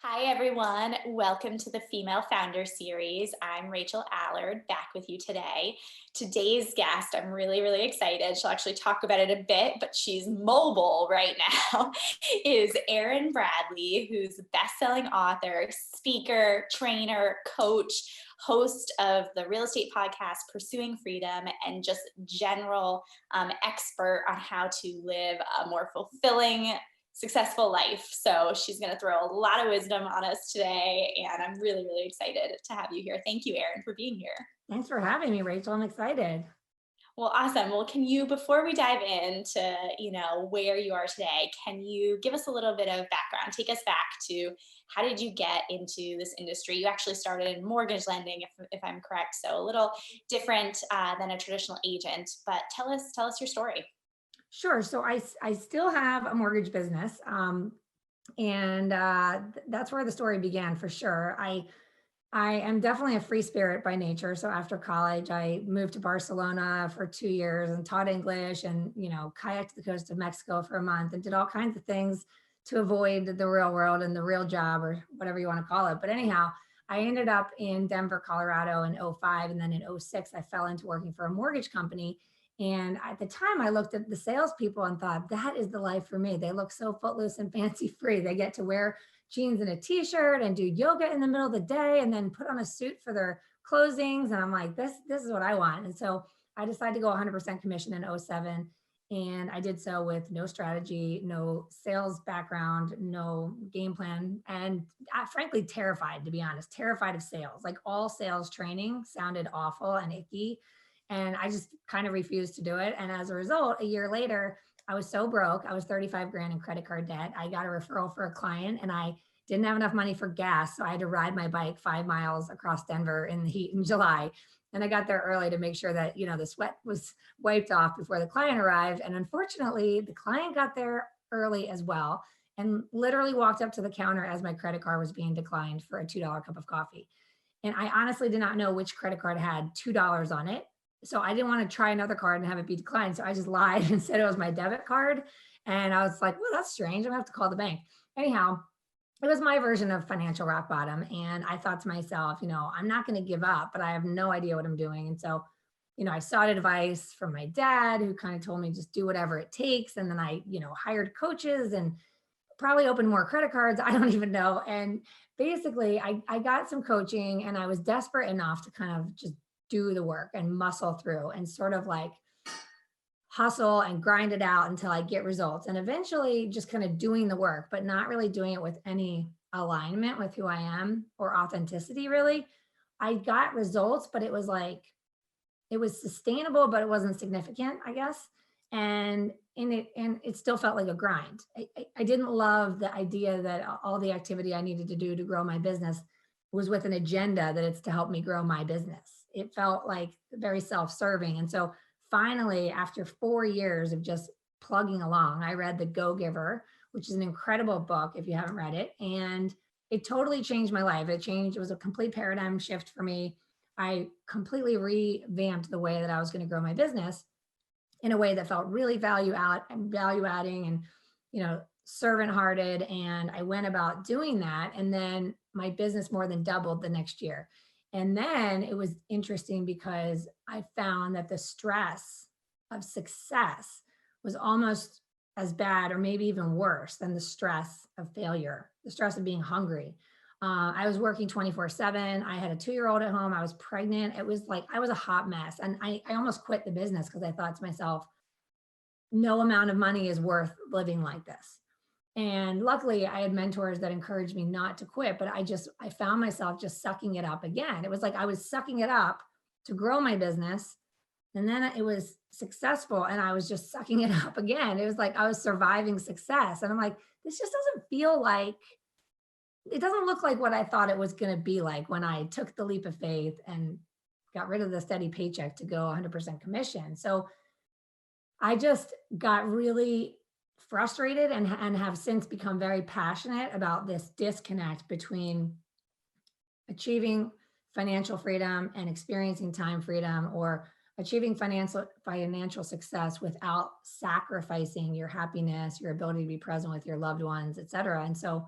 Hi, everyone. Welcome to the Female Founder Series. I'm Rachel Allard, back with you today. Today's guest, I'm really excited. She'll actually talk about it a bit, but she's mobile right now, is Erin Bradley, who's a best-selling author, speaker, trainer, coach, host of the real estate podcast, Pursuing Freedom, and just general expert on how to live a more fulfilling, successful life. So she's going to throw a lot of wisdom on us today. And I'm really excited to have you here. Thank you, Erin, for being here. Thanks for having me, Rachel. I'm excited. Well, awesome. Well, can you, before we dive into, where you are today, can you give us a little bit of background? Take us back to how did you get into this industry? You actually started in mortgage lending, if I'm correct. So a little different than a traditional agent, but tell us your story. Sure. So I still have a mortgage business. And that's where the story began for sure. I am definitely a free spirit by nature. So after college, I moved to Barcelona for 2 years and taught English and, kayaked to the coast of Mexico for a month and did all kinds of things to avoid the real world and the real job or whatever you want to call it. But anyhow, I ended up in Denver, Colorado in '05. And then in '06, I fell into working for a mortgage company. And at the time, I looked at the salespeople and thought, that is the life for me. They look so footloose and fancy free. They get to wear jeans and a t-shirt and do yoga in the middle of the day and then put on a suit for their closings. And I'm like, this is what I want. And so I decided to go 100% commission in '07. And I did so with no strategy, no sales background, no game plan, and frankly, terrified, to be honest, terrified of sales. Like all sales training sounded awful and icky. And I just kind of refused to do it. And as a result, a year later, I was so broke. I was 35 grand in credit card debt. I got a referral for a client and I didn't have enough money for gas. So I had to ride my bike 5 miles across Denver in the heat in July. And I got there early to make sure that, the sweat was wiped off before the client arrived. And unfortunately, the client got there early as well and literally walked up to the counter as my credit card was being declined for a $2 cup of coffee. And I honestly did not know which credit card had $2 on it. So I didn't want to try another card and have it be declined. So I just lied and said it was my debit card. And I was like, well, that's strange. I'm gonna have to call the bank. Anyhow, it was my version of financial rock bottom. And I thought to myself, I'm not going to give up, but I have no idea what I'm doing. And so, I sought advice from my dad, who kind of told me just do whatever it takes. And then I, hired coaches and probably opened more credit cards. I don't even know. And basically, I got some coaching and I was desperate enough to kind of just do the work and muscle through and sort of like hustle and grind it out until I get results. And eventually just kind of doing the work, but not really doing it with any alignment with who I am or authenticity, really. I got results, but it was like, it was sustainable, but it wasn't significant, I guess. And it still felt like a grind. I didn't love the idea that all the activity I needed to do to grow my business was with an agenda that it's to help me grow my business. It felt like very self-serving. And so finally, after 4 years of just plugging along, I read The Go-Giver, which is an incredible book if you haven't read it. And it totally changed my life. It was a complete paradigm shift for me. I completely revamped the way that I was going to grow my business in a way that felt really value adding and, servant hearted. And I went about doing that. And then my business more than doubled the next year. And then it was interesting because I found that the stress of success was almost as bad or maybe even worse than the stress of failure, the stress of being hungry. I was working 24/7. I had a 2-year-old at home. I was pregnant. It was like I was a hot mess. And I almost quit the business because I thought to myself, no amount of money is worth living like this. And luckily, I had mentors that encouraged me not to quit, but I found myself just sucking it up again. It was like I was sucking it up to grow my business. And then it was successful and I was just sucking it up again. It was like I was surviving success. And I'm like, this just doesn't feel like, it doesn't look like what I thought it was going to be like when I took the leap of faith and got rid of the steady paycheck to go 100% commission. So I just got really frustrated and have since become very passionate about this disconnect between achieving financial freedom and experiencing time freedom, or achieving financial success without sacrificing your happiness, your ability to be present with your loved ones, et cetera. And so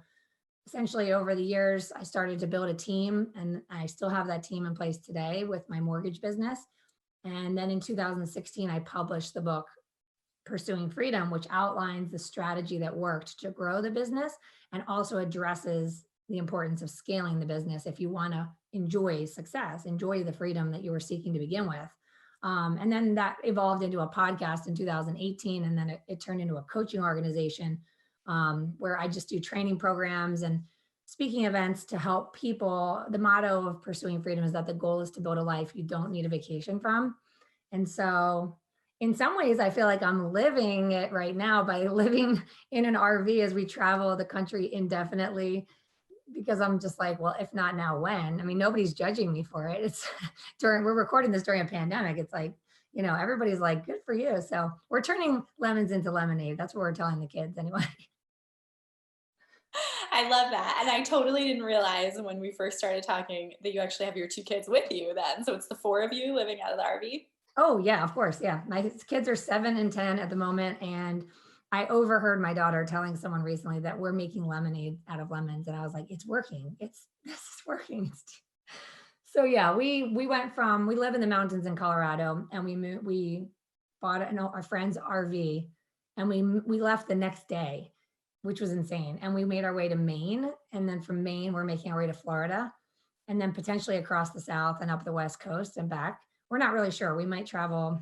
essentially over the years, I started to build a team, and I still have that team in place today with my mortgage business. And then in 2016, I published the book Pursuing Freedom, which outlines the strategy that worked to grow the business and also addresses the importance of scaling the business if you want to enjoy success, enjoy the freedom that you were seeking to begin with. And then that evolved into a podcast in 2018, and then it turned into a coaching organization where I just do training programs and speaking events to help people. The motto of Pursuing Freedom is that the goal is to build a life you don't need a vacation from. And so in some ways, I feel like I'm living it right now by living in an RV as we travel the country indefinitely, because I'm just like, well, if not now, when? I mean, nobody's judging me for it. It's we're recording this during a pandemic. It's like, everybody's like, good for you. So we're turning lemons into lemonade. That's what we're telling the kids anyway. I love that. And I totally didn't realize when we first started talking that you actually have your two kids with you then. So it's the four of you living out of the RV. Oh yeah, of course. Yeah. My kids are 7 and 10 at the moment. And I overheard my daughter telling someone recently that we're making lemonade out of lemons. And I was like, it's working. This is working. So yeah, we went from, we live in the mountains in Colorado, and we bought a friend's RV, and we left the next day, which was insane. And we made our way to Maine. And then from Maine, we're making our way to Florida, and then potentially across the South and up the West Coast and back. We're not really sure. We might travel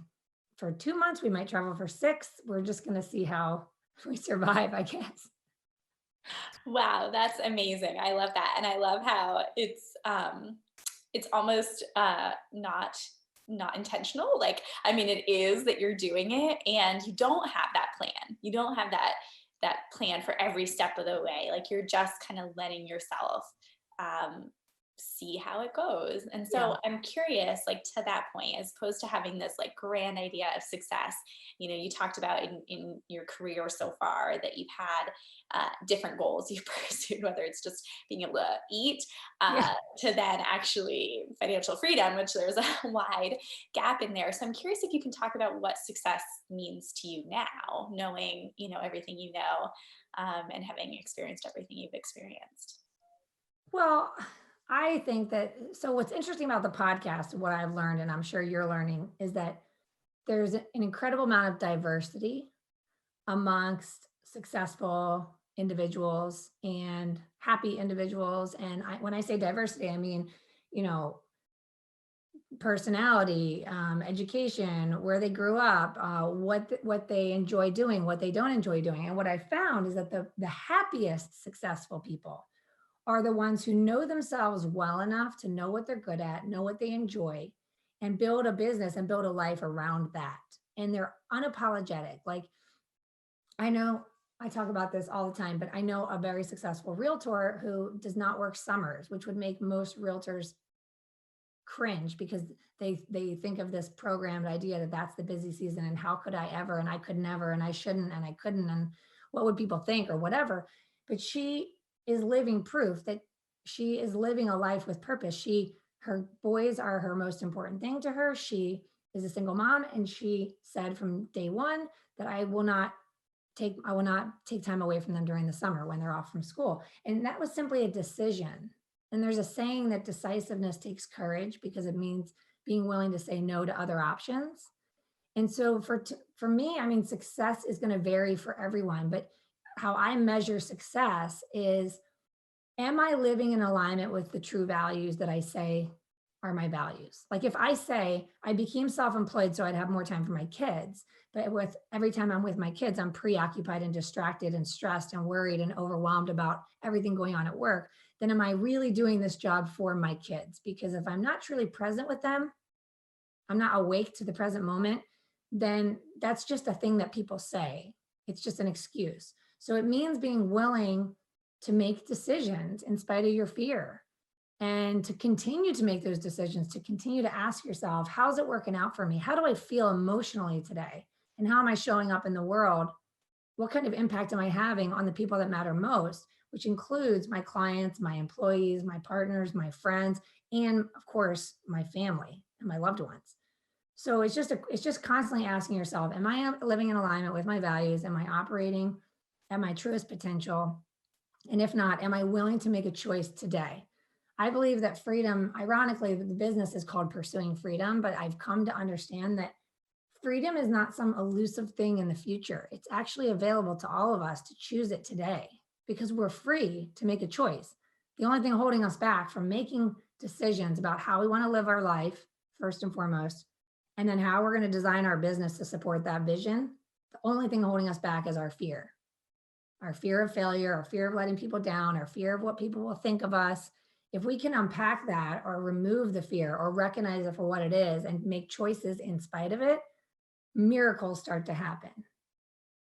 for 2 months. We might travel for 6. We're just going to see how we survive, I guess. Wow, that's amazing. I love that. And I love how it's almost not intentional. Like, I mean, it is that you're doing it and you don't have that plan. You don't have that plan for every step of the way. Like, you're just kind of letting yourself see how it goes. And Yeah. so I'm curious, like, to that point, as opposed to having this like grand idea of success, you talked about in your career so far that you've had different goals you've pursued, whether it's just being able to eat, Yeah. to then actually financial freedom, which there's a wide gap in there. So I'm curious if you can talk about what success means to you now, knowing, everything and having experienced everything you've experienced. Well, I think that, so what's interesting about the podcast, what I've learned, and I'm sure you're learning, is that there's an incredible amount of diversity amongst successful individuals and happy individuals. And when I say diversity, I mean, you know, personality, education, where they grew up, what they enjoy doing, what they don't enjoy doing. And what I found is that the happiest successful people are the ones who know themselves well enough to know what they're good at, know what they enjoy, and build a business and build a life around that. And they're unapologetic. Like, I know I talk about this all the time, but I know a very successful realtor who does not work summers, which would make most realtors cringe, because they think of this programmed idea that that's the busy season, and how could I ever, and I could never, and I shouldn't, and I couldn't, and what would people think, or whatever. But she is living proof that she is living a life with purpose. Her boys are her most important thing to her. She is a single mom, and she said from day one that I will not take time away from them during the summer when they're off from school. And that was simply a decision. And there's a saying that decisiveness takes courage, because it means being willing to say no to other options. And so for me, I mean, success is going to vary for everyone, but how I measure success is, am I living in alignment with the true values that I say are my values? Like, if I say I became self-employed so I'd have more time for my kids, but with every time I'm with my kids, I'm preoccupied and distracted and stressed and worried and overwhelmed about everything going on at work, then am I really doing this job for my kids? Because if I'm not truly present with them, I'm not awake to the present moment, then that's just a thing that people say. It's just an excuse. So it means being willing to make decisions in spite of your fear, and to continue to make those decisions, to continue to ask yourself, how's it working out for me? How do I feel emotionally today? And how am I showing up in the world? What kind of impact am I having on the people that matter most, which includes my clients, my employees, my partners, my friends, and of course, my family and my loved ones. So it's just constantly asking yourself, am I living in alignment with my values? Am I operating at my truest potential? And if not, am I willing to make a choice today? I believe that freedom, ironically, the business is called Pursuing Freedom, but I've come to understand that freedom is not some elusive thing in the future. It's actually available to all of us to choose it today because we're free to make a choice. The only thing holding us back from making decisions about how we want to live our life, first and foremost, and then how we're going to design our business to support that vision, the only thing holding us back is our fear of failure, our fear of letting people down, our fear of what people will think of us. If we can unpack that or remove the fear or recognize it for what it is and make choices in spite of it, miracles start to happen.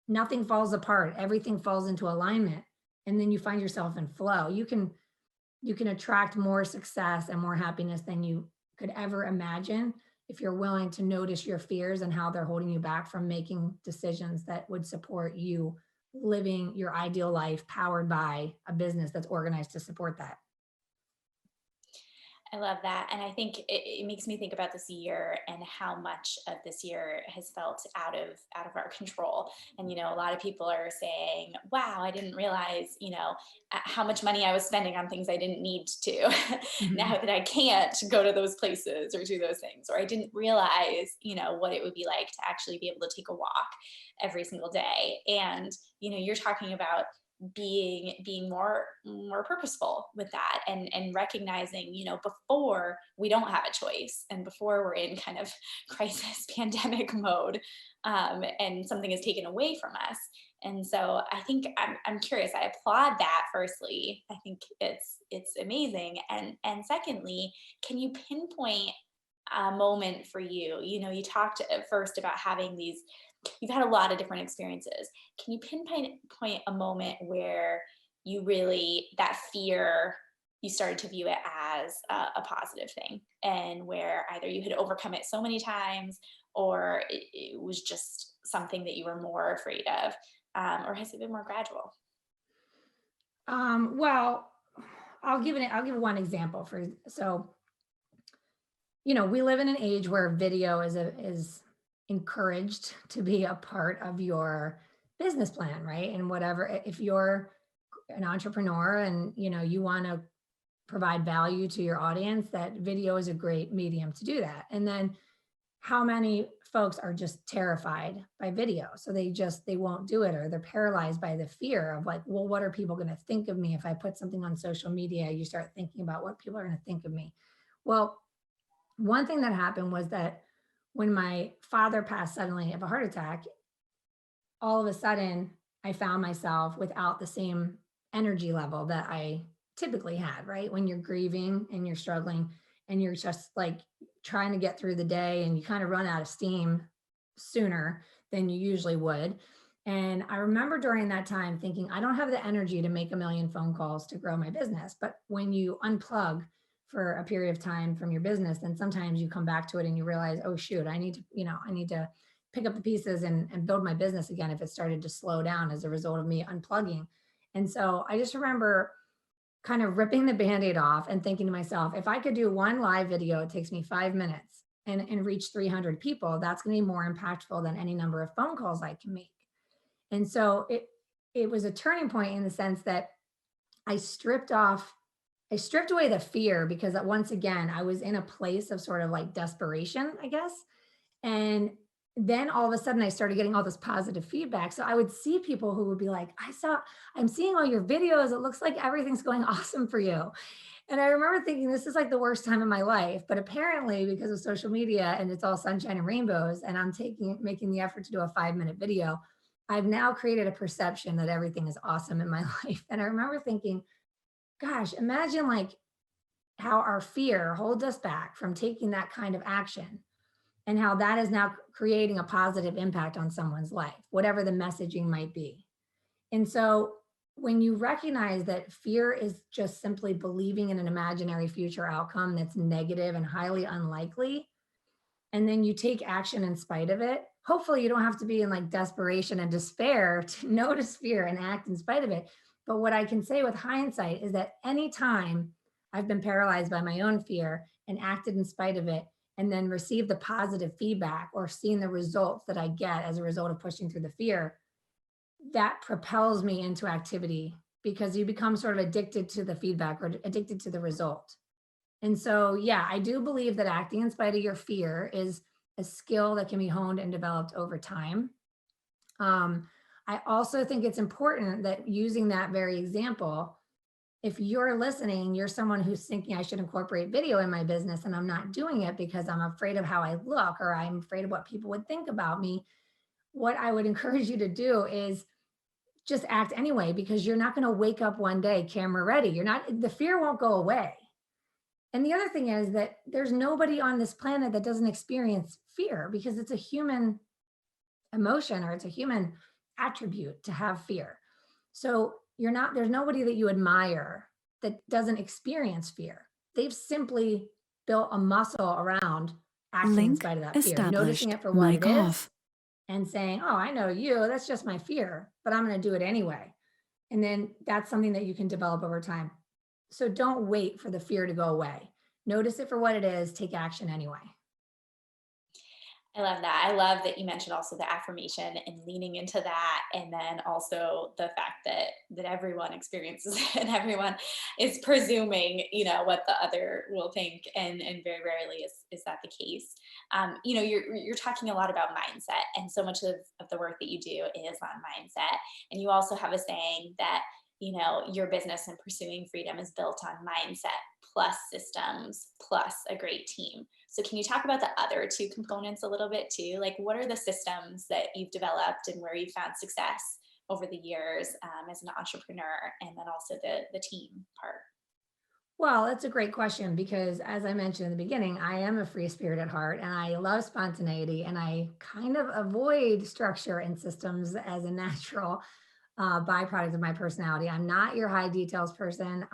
Nothing falls apart, everything falls into alignment, and then you find yourself in flow. You can attract more success and more happiness than you could ever imagine if you're willing to notice your fears and how they're holding you back from making decisions that would support you living your ideal life powered by a business that's organized to support that. I love that. And I think it makes me think about this year and how much of this year has felt out of our control. And, a lot of people are saying, wow, I didn't realize, how much money I was spending on things I didn't need to Mhm. now that I can't go to those places or do those things. Or I didn't realize, what it would be like to actually be able to take a walk every single day. And, you're talking about being more purposeful with that, and recognizing, before we don't have a choice and before we're in kind of crisis pandemic mode, and something is taken away from us. And so I think I'm curious. I applaud that. Firstly, I think it's amazing. And secondly, can you pinpoint a moment for you? You talked at first about having these, you've had a lot of different experiences. Can you pinpoint a moment where you really, that fear, you started to view it as a positive thing, and where either you had overcome it so many times, or it was just something that you were more afraid of, or has it been more gradual? Well, I'll give one example we live in an age where video is encouraged to be a part of your business plan, right? And whatever, if you're an entrepreneur and you want to provide value to your audience, that video is a great medium to do that. And then how many folks are just terrified by video, so they won't do it, or they're paralyzed by the fear of like, well, what are people going to think of me if I put something on social media? You start thinking about what people are going to think of me. Well, one thing that happened was that when my father passed suddenly of a heart attack, all of a sudden I found myself without the same energy level that I typically had, right? When you're grieving and you're struggling and you're just like trying to get through the day and you kind of run out of steam sooner than you usually would. And I remember during that time thinking, I don't have the energy to make a million phone calls to grow my business. But when you unplug for a period of time from your business, then sometimes you come back to it and you realize, oh shoot, I need to pick up the pieces and build my business again if it started to slow down as a result of me unplugging. And so I just remember kind of ripping the band-aid off and thinking to myself, if I could do one live video, it takes me 5 minutes and reach 300 people, that's going to be more impactful than any number of phone calls I can make. And so it was a turning point in the sense that I stripped off, I stripped away the fear because once again, I was in a place of sort of like desperation, I guess. And then all of a sudden I started getting all this positive feedback. So I would see people who would be like, I'm seeing all your videos. It looks like everything's going awesome for you. And I remember thinking, this is like the worst time of my life. But apparently, because of social media and it's all sunshine and rainbows, and I'm making the effort to do a 5-minute video, I've now created a perception that everything is awesome in my life. And I remember thinking, gosh, imagine like how our fear holds us back from taking that kind of action, and how that is now creating a positive impact on someone's life, whatever the messaging might be. And so when you recognize that fear is just simply believing in an imaginary future outcome that's negative and highly unlikely, and then you take action in spite of it, hopefully you don't have to be in like desperation and despair to notice fear and act in spite of it. But what I can say with hindsight is that anytime I've been paralyzed by my own fear and acted in spite of it, and then received the positive feedback or seen the results that I get as a result of pushing through the fear, that propels me into activity because you become sort of addicted to the feedback or addicted to the result. And so, yeah, I do believe that acting in spite of your fear is a skill that can be honed and developed over time. Um, I also think it's important that using that very example, if you're listening, you're someone who's thinking I should incorporate video in my business and I'm not doing it because I'm afraid of how I look or I'm afraid of what people would think about me. What I would encourage you to do is just act anyway, because you're not going to wake up one day camera ready. You're not, the fear won't go away. And the other thing is that there's nobody on this planet that doesn't experience fear because it's a human emotion or it's a human attribute to have fear. So you're not, there's nobody that you admire that doesn't experience fear. They've simply built a muscle around acting in Link spite of that fear, noticing established. it for what it Mic is off. and saying, oh, I know you, that's just my fear, but I'm going to do it anyway. And then that's something that you can develop over time. So don't wait for the fear to go away. Notice it for what it is, take action anyway. I love that. I love that you mentioned also the affirmation and leaning into that. And then also the fact that everyone experiences it and everyone is presuming, what the other will think. And very rarely is that the case. You're talking a lot about mindset, and so much of the work that you do is on mindset. And you also have a saying that, your business and pursuing freedom is built on mindset plus systems plus a great team. So can you talk about the other two components a little bit too? Like, what are the systems that you've developed and where you found success over the years as an entrepreneur, and then also the team part? Well, that's a great question because, as I mentioned in the beginning, I am a free spirit at heart and I love spontaneity and I kind of avoid structure and systems as a natural byproduct of my personality. I'm not your high details person.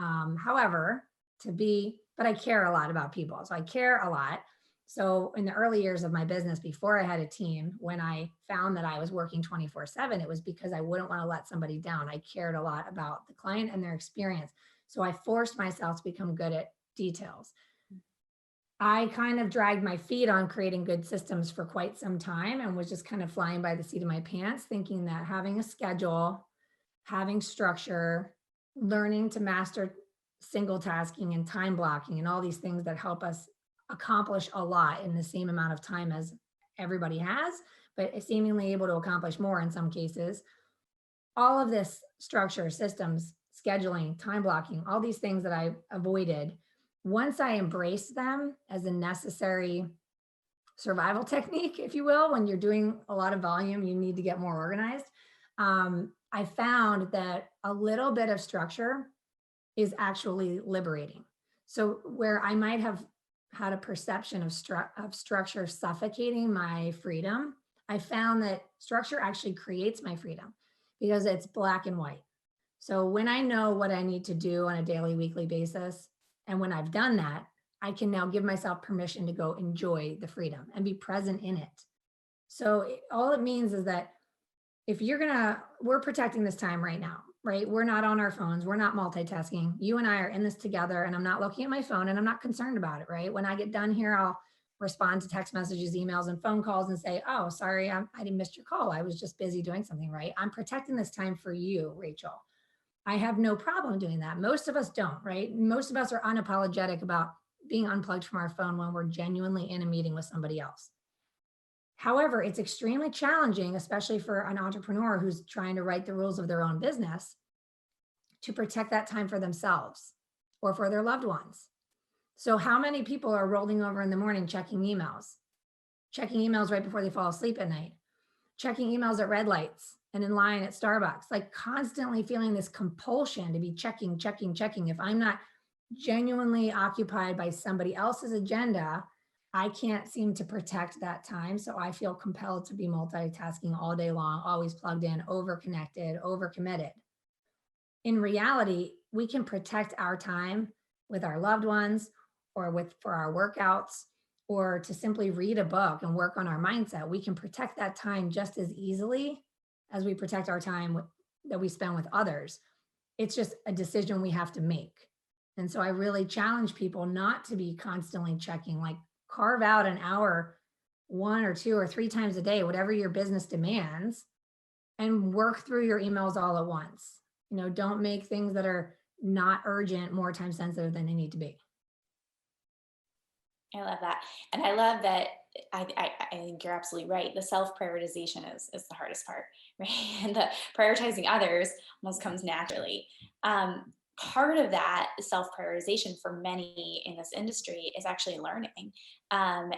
However, but I care a lot about people. So I care a lot. So in the early years of my business, before I had a team, when I found that I was working 24/7, it was because I wouldn't want to let somebody down. I cared a lot about the client and their experience. So I forced myself to become good at details. I kind of dragged my feet on creating good systems for quite some time and was just kind of flying by the seat of my pants, thinking that having a schedule, having structure, learning to master single tasking and time blocking and all these things that help us accomplish a lot in the same amount of time as everybody has, but seemingly able to accomplish more in some cases. All of this structure, systems, scheduling, time blocking, all these things that I avoided, once I embraced them as a necessary survival technique, if you will, when you're doing a lot of volume, you need to get more organized. I found that a little bit of structure is actually liberating. So where I might have had a perception of structure suffocating my freedom, I found that structure actually creates my freedom because it's black and white. So when I know what I need to do on a daily, weekly basis, and when I've done that, I can now give myself permission to go enjoy the freedom and be present in it. So all it means is that if we're protecting this time right now, right? We're not on our phones. We're not multitasking. You and I are in this together, and I'm not looking at my phone and I'm not concerned about it, right? When I get done here, I'll respond to text messages, emails, and phone calls and say, oh, sorry, I didn't miss your call. I was just busy doing something, right? I'm protecting this time for you, Rachel. I have no problem doing that. Most of us don't, right? Most of us are unapologetic about being unplugged from our phone when we're genuinely in a meeting with somebody else. However, it's extremely challenging, especially for an entrepreneur who's trying to write the rules of their own business, to protect that time for themselves or for their loved ones. So, how many people are rolling over in the morning checking emails right before they fall asleep at night, checking emails at red lights and in line at Starbucks, like constantly feeling this compulsion to be checking, checking, checking. If I'm not genuinely occupied by somebody else's agenda, I can't seem to protect that time. So I feel compelled to be multitasking all day long, always plugged in, over connected, over committed. In reality, we can protect our time with our loved ones or for our workouts or to simply read a book and work on our mindset. We can protect that time just as easily as we protect our time that we spend with others. It's just a decision we have to make. And so I really challenge people not to be constantly checking, like carve out an hour, 1 or 2 or 3 times a day, whatever your business demands, and work through your emails all at once. Don't make things that are not urgent more time sensitive than they need to be. I love that. And I love that. I think you're absolutely right. The self prioritization is the hardest part, right? And the prioritizing others almost comes naturally. Part of that self prioritization for many in this industry is actually learning. And,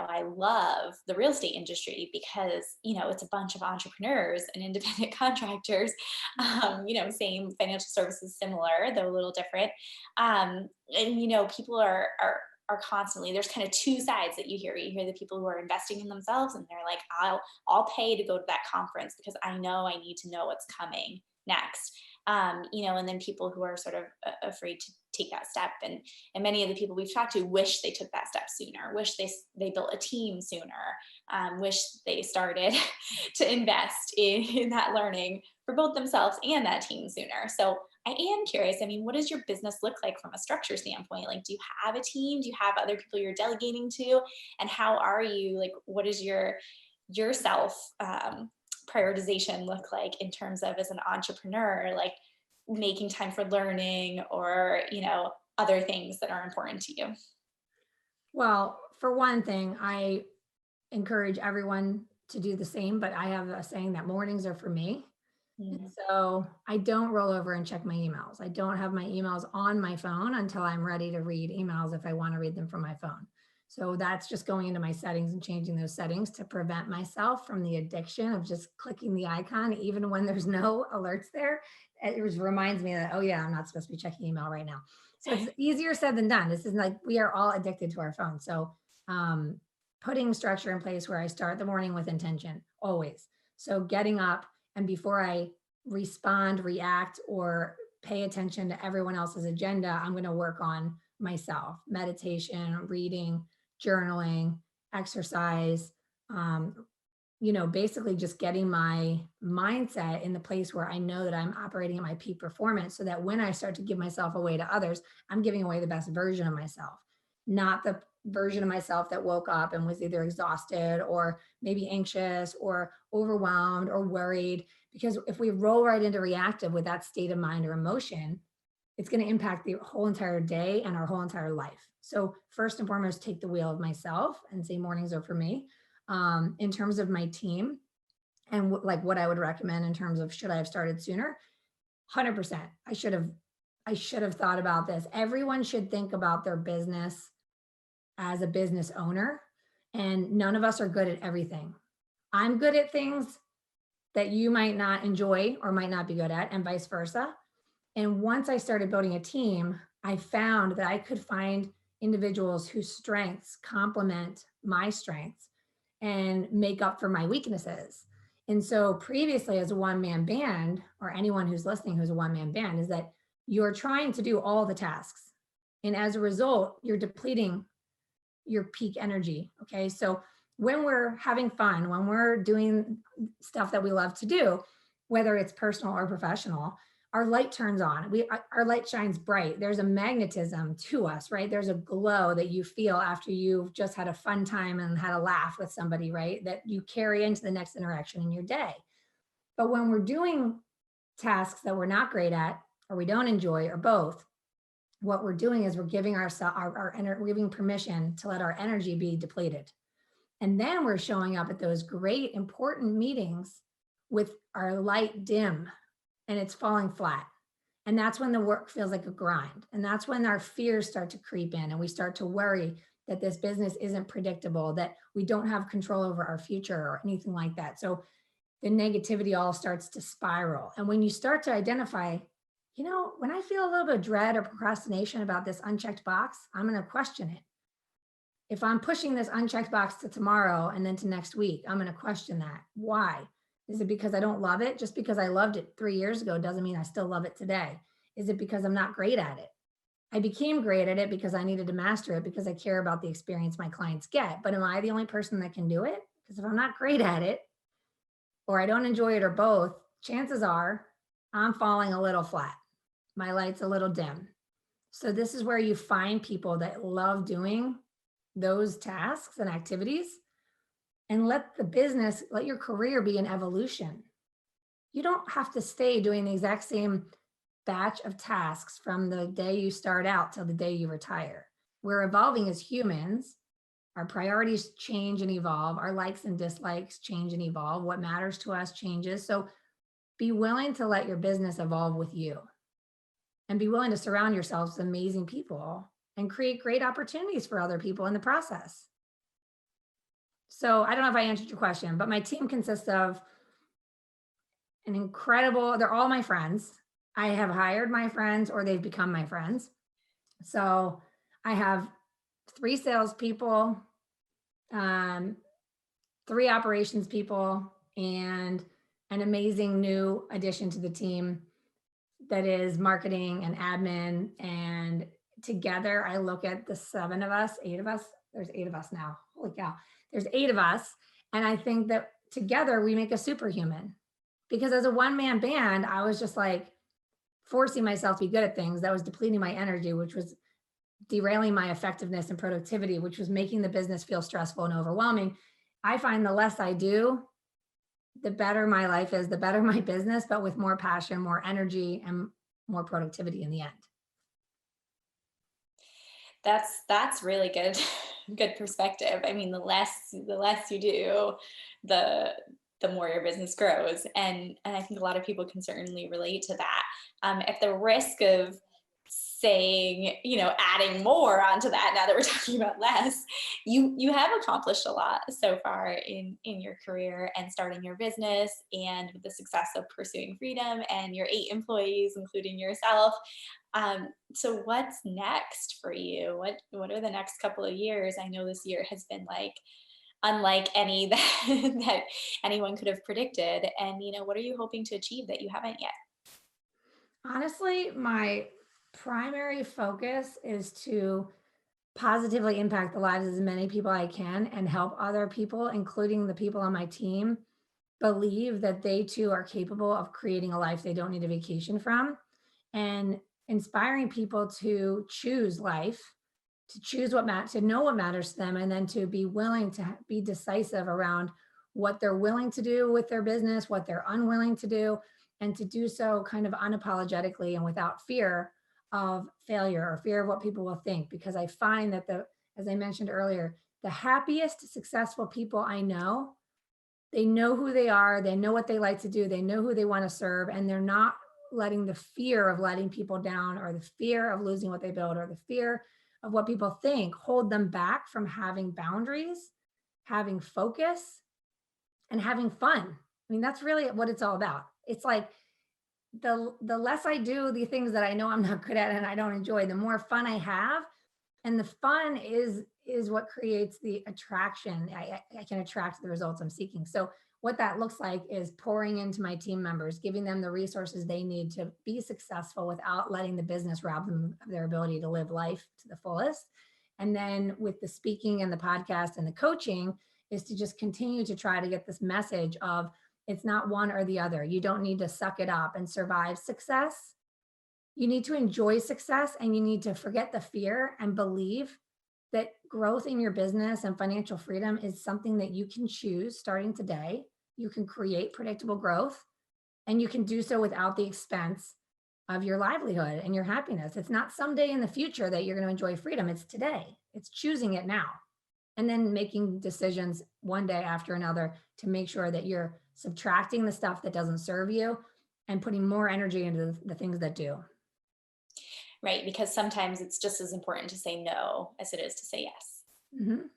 I love the real estate industry because, it's a bunch of entrepreneurs and independent contractors, same financial services, similar, though a little different. And, people are constantly, there's kind of two sides that you hear the people who are investing in themselves and they're like, I'll pay to go to that conference because I know I need to know what's coming next. And then people who are sort of afraid to take that step, and many of the people we've talked to wish they took that step sooner, wish they built a team sooner, wish they started to invest in that learning for both themselves and that team sooner. So I am curious. I mean, what does your business look like from a structure standpoint? Like, do you have a team? Do you have other people you're delegating to? And how are you, like, what is your self prioritization look like in terms of, as an entrepreneur, like making time for learning, or, other things that are important to you? Well, for one thing, I encourage everyone to do the same, but I have a saying that mornings are for me. And Mm. so I don't roll over and check my emails. I don't have my emails on my phone until I'm ready to read emails if I want to read them from my phone. So that's just going into my settings and changing those settings to prevent myself from the addiction of just clicking the icon, even when there's no alerts there. It just reminds me that, oh, yeah, I'm not supposed to be checking email right now. So it's easier said than done. This is like we are all addicted to our phone. So um, putting structure in place where I start the morning with intention always. So getting up, and before I respond, react, or pay attention to everyone else's agenda, I'm going to work on myself: meditation, reading, journaling, exercise, basically just getting my mindset in the place where I know that I'm operating at my peak performance, so that when I start to give myself away to others, I'm giving away the best version of myself, not the version of myself that woke up and was either exhausted or maybe anxious or overwhelmed or worried. Because if we roll right into reactive with that state of mind or emotion, it's going to impact the whole entire day and our whole entire life. So first and foremost, take the wheel of myself and say mornings are for me. In terms of my team and like what I would recommend in terms of should I have started sooner, 100%. I should have thought about this. Everyone should think about their business as a business owner, and none of us are good at everything. I'm good at things that you might not enjoy or might not be good at, and vice versa. And once I started building a team, I found that I could find individuals whose strengths complement my strengths and make up for my weaknesses. And so previously, as a one man band, or anyone who's listening who's a one man band, is that you're trying to do all the tasks. And as a result, you're depleting your peak energy. Okay. So when we're having fun, when we're doing stuff that we love to do, whether it's personal or professional, our light turns on. Our light shines bright. There's a magnetism to us, right? There's a glow that you feel after you've just had a fun time and had a laugh with somebody, right? That you carry into the next interaction in your day. But when we're doing tasks that we're not great at, or we don't enjoy, or both, what we're doing is we're giving we're giving permission to let our energy be depleted. And then we're showing up at those great important meetings with our light dim and it's falling flat. And that's when the work feels like a grind. And that's when our fears start to creep in and we start to worry that this business isn't predictable, that we don't have control over our future or anything like that. So the negativity all starts to spiral. And when you start to identify, when I feel a little bit of dread or procrastination about this unchecked box, I'm going to question it. If I'm pushing this unchecked box to tomorrow and then to next week, I'm going to question that. Why? Is it because I don't love it? Just because I loved it 3 years ago doesn't mean I still love it today. Is it because I'm not great at it? I became great at it because I needed to master it because I care about the experience my clients get. But am I the only person that can do it? Because if I'm not great at it, or I don't enjoy it, or both, chances are I'm falling a little flat. My light's a little dim. So this is where you find people that love doing those tasks and activities, and let your career be an evolution. You don't have to stay doing the exact same batch of tasks from the day you start out till the day you retire. We're evolving as humans. Our priorities change and evolve. Our likes and dislikes change and evolve. What matters to us changes. So be willing to let your business evolve with you, and be willing to surround yourselves with amazing people and create great opportunities for other people in the process. So I don't know if I answered your question, but my team consists of an incredible, they're all my friends. I have hired my friends or they've become my friends. So I have 3 salespeople, um, 3 operations people, and an amazing new addition to the team that is marketing and admin. And together, I look at the 7 of us, 8 of us. There's 8 of us now. Holy cow. There's 8 of us. And I think that together we make a superhuman. Because as a one-man band, I was just like forcing myself to be good at things that was depleting my energy, which was derailing my effectiveness and productivity, which was making the business feel stressful and overwhelming. I find the less I do, the better my life is, the better my business, but with more passion, more energy, and more productivity in the end. That's really good good perspective. I mean, the less you do, the the more your business grows. And I think a lot of people can certainly relate to that. At the risk of saying, adding more onto that, now that we're talking about less, you have accomplished a lot so far in your career and starting your business, and with the success of pursuing freedom and your 8 employees, including yourself. So what's next for you? What are the next couple of years? I know this year has been like unlike any that that anyone could have predicted. And what are you hoping to achieve that you haven't yet? Honestly, my primary focus is to positively impact the lives of as many people I can and help other people, including the people on my team, believe that they too are capable of creating a life they don't need a vacation from, and inspiring people to choose life, to choose to know what matters to them, and then to be willing to be decisive around what they're willing to do with their business, what they're unwilling to do, and to do so kind of unapologetically and without fear of failure or fear of what people will think. Because I find that as I mentioned earlier, the happiest successful people I know, they know who they are, they know what they like to do, they know who they want to serve, and they're not letting the fear of letting people down or the fear of losing what they build or the fear of what people think hold them back from having boundaries, having focus, and having fun. I mean, that's really what it's all about. It's like the less I do the things that I know I'm not good at and I don't enjoy, the more fun I have. And the fun is what creates the attraction. I can attract the results I'm seeking. So what that looks like is pouring into my team members, giving them the resources they need to be successful without letting the business rob them of their ability to live life to the fullest. And then with the speaking and the podcast and the coaching is to just continue to try to get this message of it's not one or the other. You don't need to suck it up and survive success. You need to enjoy success, and you need to forget the fear and believe that growth in your business and financial freedom is something that you can choose starting today. You can create predictable growth, and you can do so without the expense of your livelihood and your happiness. It's not someday in the future that you're going to enjoy freedom. It's today. It's choosing it now, and then making decisions one day after another to make sure that you're subtracting the stuff that doesn't serve you and putting more energy into the things that do. Right? Because sometimes it's just as important to say no as it is to say yes. Mhm.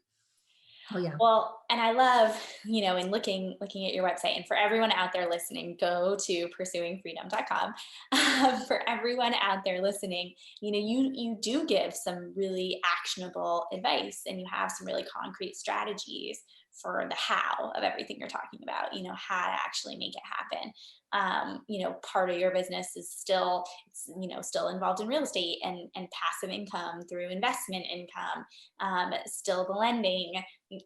Oh, yeah. Well, and I love, in looking at your website, and for everyone out there listening, go to pursuingfreedom.com. For everyone out there listening, you do give some really actionable advice, and you have some really concrete strategies for the how of everything you're talking about, how to actually make it happen. Part of your business is still involved in real estate and passive income through investment income, still the lending,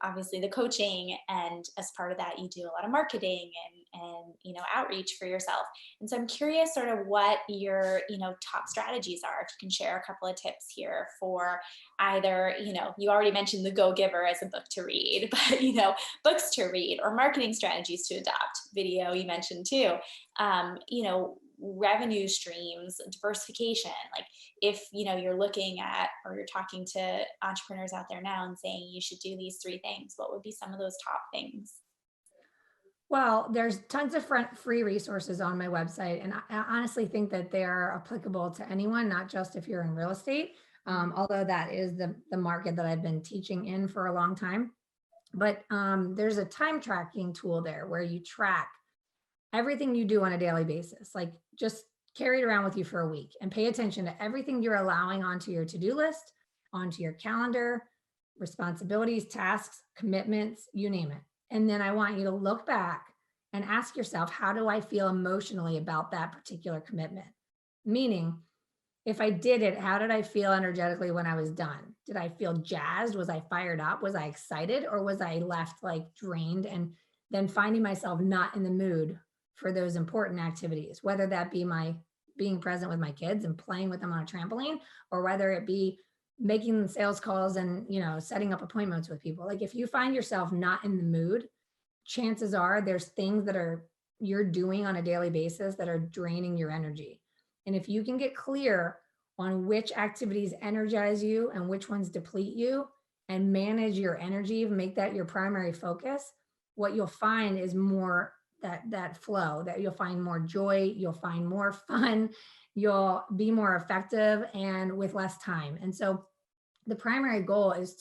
obviously the coaching, and as part of that you do a lot of marketing and outreach for yourself. And so I'm curious sort of what your top strategies are, if you can share a couple of tips here for either, you already mentioned the Go Giver as a book to read, but books to read or marketing strategies to adopt. Video you mentioned too. revenue streams, diversification. Like if, you're looking at, or you're talking to entrepreneurs out there now and saying you should do these three things, what would be some of those top things? Well, there's tons of free resources on my website, and I honestly think that they are applicable to anyone, not just if you're in real estate. Although that is the market that I've been teaching in for a long time. But there's a time tracking tool there where you track everything you do on a daily basis. Like just carry it around with you for a week and pay attention to everything you're allowing onto your to-do list, onto your calendar, responsibilities, tasks, commitments, you name it. And then I want you to look back and ask yourself, how do I feel emotionally about that particular commitment? Meaning, if I did it, how did I feel energetically when I was done? Did I feel jazzed? Was I fired up? Was I excited? Or was I left like drained and then finding myself not in the mood for those important activities, whether that be my being present with my kids and playing with them on a trampoline, or whether it be making sales calls and, setting up appointments with people. Like if you find yourself not in the mood, chances are there's things that you're doing on a daily basis that are draining your energy. And if you can get clear on which activities energize you and which ones deplete you and manage your energy, make that your primary focus, what you'll find is more that flow, that you'll find more joy, you'll find more fun, you'll be more effective and with less time. And so the primary goal is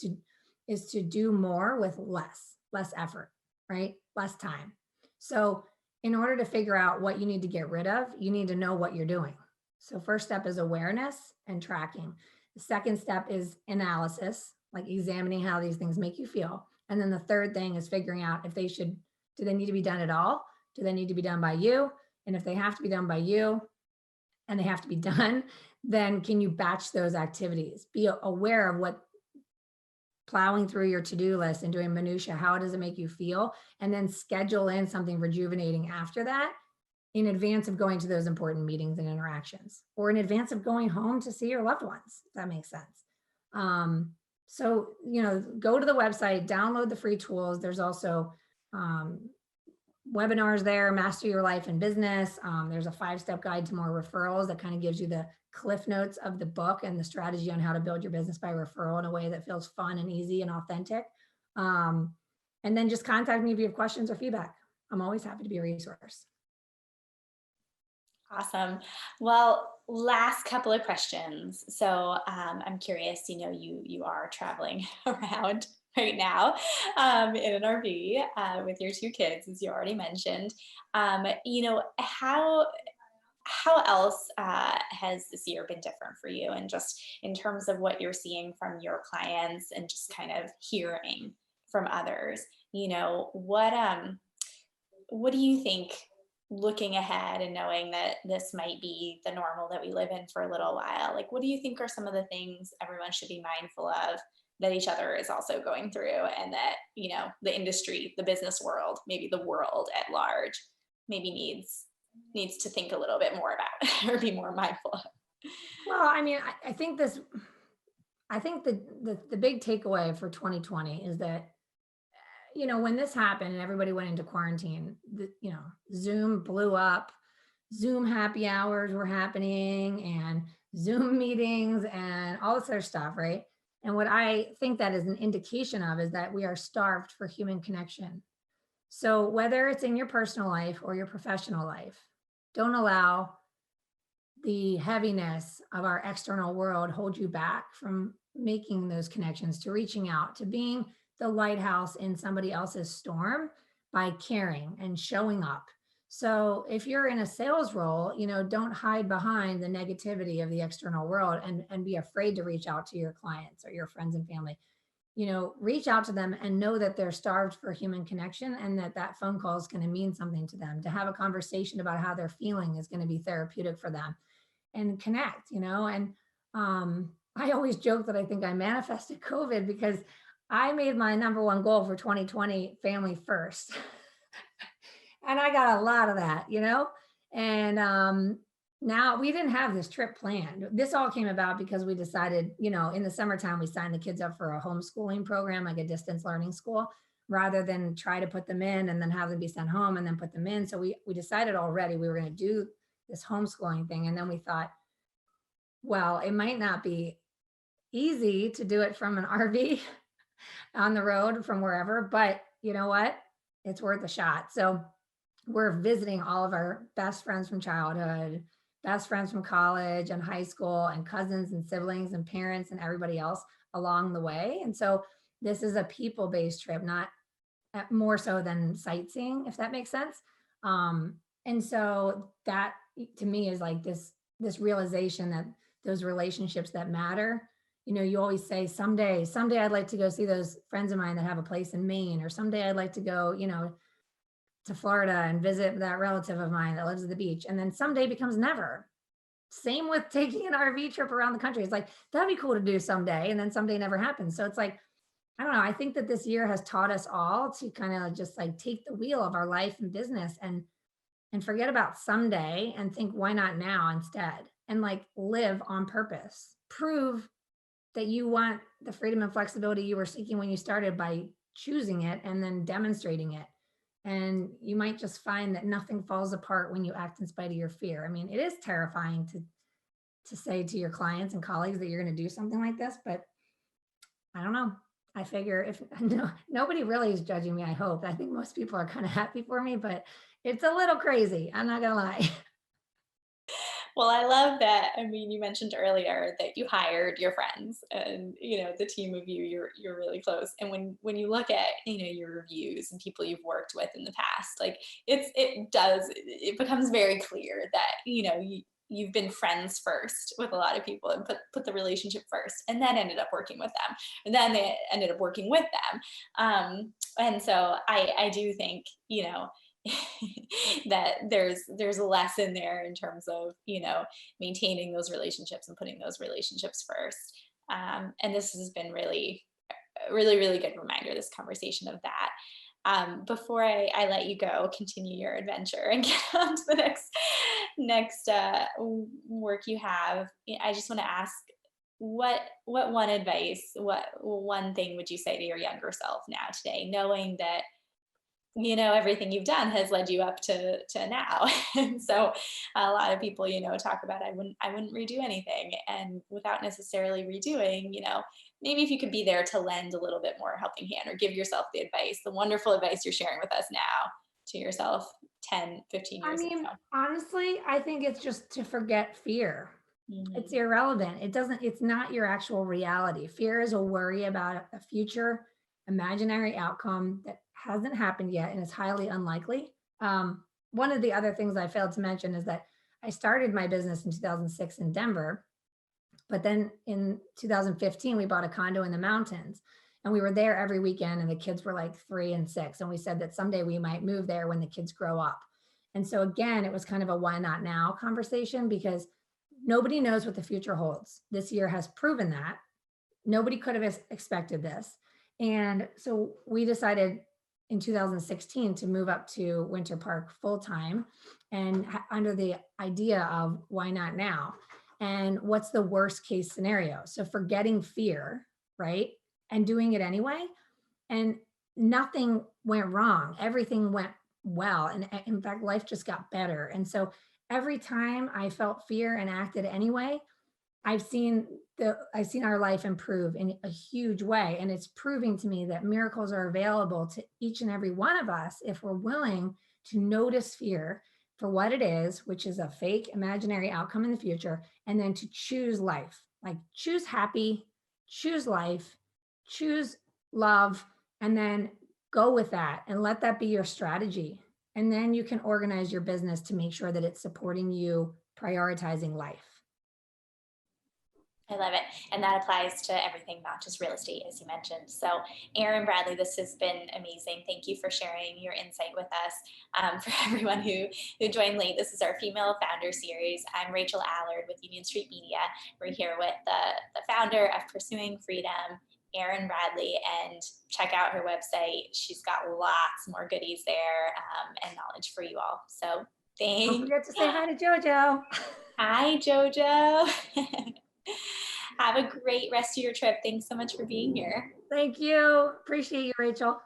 to do more with less effort, right? Less time. So in order to figure out what you need to get rid of, you need to know what you're doing. So first step is awareness and tracking. The second step is analysis, like examining how these things make you feel. And then the third thing is figuring out if do they need to be done at all? Do they need to be done by you? And if they have to be done by you and they have to be done, then can you batch those activities? Be aware of what plowing through your to-do list and doing minutia, how does it make you feel? And then schedule in something rejuvenating after that in advance of going to those important meetings and interactions, or in advance of going home to see your loved ones, if that makes sense. So, go to the website, download the free tools. There's also webinars there, Master Your Life and Business. There's a 5-step guide to more referrals that kind of gives you the cliff notes of the book and the strategy on how to build your business by referral in a way that feels fun and easy and authentic. And then just contact me if you have questions or feedback. I'm always happy to be a resource. Awesome. Well, last couple of questions. So I'm curious, you are traveling around right now in an RV with your two kids, as you already mentioned. How else has this year been different for you? And just in terms of what you're seeing from your clients and just kind of hearing from others, what do you think, looking ahead and knowing that this might be the normal that we live in for a little while? Like, what do you think are some of the things everyone should be mindful of that each other is also going through, and that, the industry, the business world, maybe the world at large, maybe needs to think a little bit more about or be more mindful of? Well, I mean, I think the big takeaway for 2020 is that, when this happened and everybody went into quarantine, Zoom blew up, Zoom happy hours were happening and Zoom meetings and all this other stuff, right? And what I think that is an indication of is that we are starved for human connection. So whether it's in your personal life or your professional life, don't allow the heaviness of our external world hold you back from making those connections, to reaching out, to being the lighthouse in somebody else's storm by caring and showing up. So if you're in a sales role, don't hide behind the negativity of the external world and be afraid to reach out to your clients or your friends and family. Reach out to them and know that they're starved for human connection, and that phone call is going to mean something to them. To have a conversation about how they're feeling is going to be therapeutic for them, and connect, and I always joke that I think I manifested COVID because I made my number one goal for 2020 family first. And I got a lot of that, and now we didn't have this trip planned. This all came about because we decided, in the summertime, we signed the kids up for a homeschooling program, like a distance learning school. rather than try to put them in and then have them be sent home and then put them in. So we decided already we were going to do this homeschooling thing. And then we thought, well, it might not be easy to do it from an RV on the road from wherever, but you know what? It's worth a shot. So we're visiting all of our best friends from childhood, best friends from college and high school, and cousins and siblings and parents and everybody else along the way. And so this is a people-based trip, not more so than sightseeing, if that makes sense. And so that to me is like this realization that those relationships that matter. You know, you always say someday I'd like to go see those friends of mine that have a place in Maine, or someday I'd like to go, to Florida and visit that relative of mine that lives at the beach. And then someday becomes never. Same with taking an RV trip around the country. It's like, that'd be cool to do someday. And then someday never happens. So it's like, I don't know. I think that this year has taught us all to kind of just like take the wheel of our life and business and forget about someday and think, why not now instead? And like live on purpose. Prove that you want the freedom and flexibility you were seeking when you started by choosing it and then demonstrating it. And you might just find that nothing falls apart when you act in spite of your fear. I mean, it is terrifying to say to your clients and colleagues that you're going to do something like this, but I don't know. I figure if nobody really is judging me, I hope. I think most people are kind of happy for me, but it's a little crazy. I'm not gonna lie. Well, I love that. I mean, you mentioned earlier that you hired your friends and, the team of you, you're really close. And when you look at, your reviews and people you've worked with in the past, like it becomes very clear that, you've been friends first with a lot of people and put the relationship first, and then ended up working with them, and then they ended up working with them. And so I do think, that there's a lesson there in terms of maintaining those relationships and putting those relationships first. And this has been really really good reminder, this conversation, of that. Before I let you go continue your adventure and get on to the next work you have, I just want to ask, what one advice, what one thing would you say to your younger self now today, knowing that everything you've done has led you up to now. And so a lot of people, talk about, I wouldn't redo anything. And without necessarily redoing, maybe if you could be there to lend a little bit more helping hand, or give yourself the wonderful advice you're sharing with us now, to yourself 10, 15 I years mean, ago. honestly, I think it's just to forget fear. It's Mhm. irrelevant. It's not your actual reality. Fear is a worry about a future imaginary outcome that hasn't happened yet and is highly unlikely. One of the other things I failed to mention is that I started my business in 2006 in Denver, but then in 2015, we bought a condo in the mountains, and we were there every weekend, and the kids were like 3 and 6. And we said that someday we might move there when the kids grow up. And so again, it was kind of a why not now conversation, because nobody knows what the future holds. This year has proven that. Nobody could have expected this. And so we decided in 2016 to move up to Winter Park full time, and under the idea of why not now? And what's the worst case scenario? So forgetting fear, right? And doing it anyway. And nothing went wrong. Everything went well. And in fact, life just got better. And so every time I felt fear and acted anyway, I've seen our life improve in a huge way. And it's proving to me that miracles are available to each and every one of us if we're willing to notice fear for what it is, which is a fake imaginary outcome in the future, and then to choose life. Like choose happy, choose life, choose love, and then go with that and let that be your strategy. And then you can organize your business to make sure that it's supporting you prioritizing life. I love it. And that applies to everything, not just real estate, as you mentioned. So, Erin Bradley, this has been amazing. Thank you for sharing your insight with us. For everyone who joined late, this is our Female Founder Series. I'm Rachel Allard with Union Street Media. We're here with the founder of Pursuing Freedom, Erin Bradley, and check out her website. She's got lots more goodies there, and knowledge for you all. So, Don't thanks. forget to say hi to JoJo. Hi, Jojo. Have a great rest of your trip. Thanks so much for being here. Thank you. Appreciate you, Rachel.